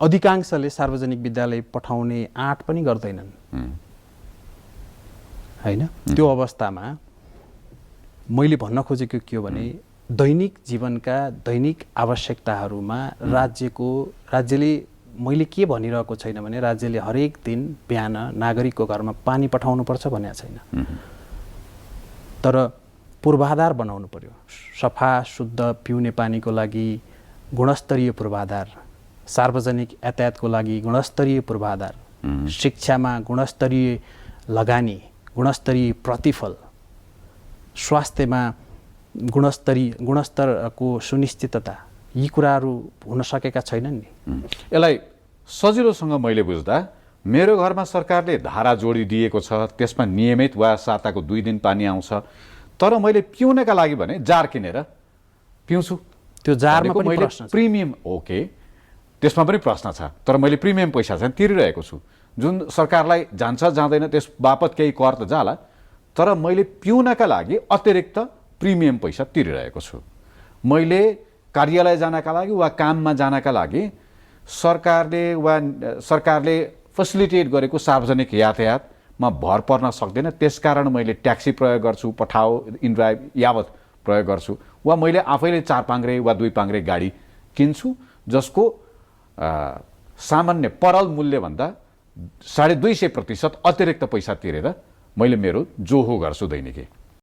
अधिकांशले सार्वजनिक विद्यालय पठाउने आँट पनि गर्दैनन् हैन। त्यो अवस्थामा मैले भन्न खोजेको के हो भने दैनिक जीवनका दैनिक आवश्यकताहरूमा राज्यले मैले के भनिरहेको छैन भने राज्यले हरेक दिन बिहान नागरिकको घरमा पानी पठाउनु पर्छ भनेको छैन, तर पूर्वाधार बनाउनु पर्यो। सफा शुद्ध पिउने पानीको लागि गुणस्तरीय पूर्वाधार, सार्वजनिक यातायातको लागि गुणस्तरीय पूर्वाधार, शिक्षामा गुणस्तरीय लगानी, गुणस्तरीय प्रतिफल, स्वास्थ्यमा गुणस्तरको सुनिश्चितता, यी कुराहरू हुन सकेका छैनन् नि। यसलाई सजिलोसँग मैले बुझ्दा मेरो घरमा सरकारले धारा जोडिदिएको छ, त्यसमा नियमित वा साताको 2 दिन पानी आउँछ, तर मैले पिउनका लागि भने जार किनेर पिउँछु। त्यो जारमा पनि प्रश्न छ। प्रिमियम ओके, त्यसमा पनि प्रश्न छ, तर मैले प्रिमियम पैसा चाहिँ तिरिरहेको छु, जुन सरकारलाई जान्छ जाँदैन त्यस बापत केही कर त जाला, तर मैले पिउनका लागि अतिरिक्त प्रिमियम पैसा तिरिरहेको छु। मैले कार्यालय जानका लागि वा काममा जानका लागि सरकारले फेसिलिटेट गरेको सार्वजनिक यातायातमा भर पर्न सक्दैन, त्यसकारण मैले ट्याक्सी प्रयोग गर्छु, पठाओ इनड्राइभ यावत प्रयोग गर्छु, वा मैले आफैले 4 पाङ्ग्रे वा 2 पाङ्ग्रे गाडी किन्छु जसको सामान्य परल मूल्यभन्दा 250% अतिरिक्त पैसा तिरेर मैले मेरो जोहो गर्छु दैनिकी।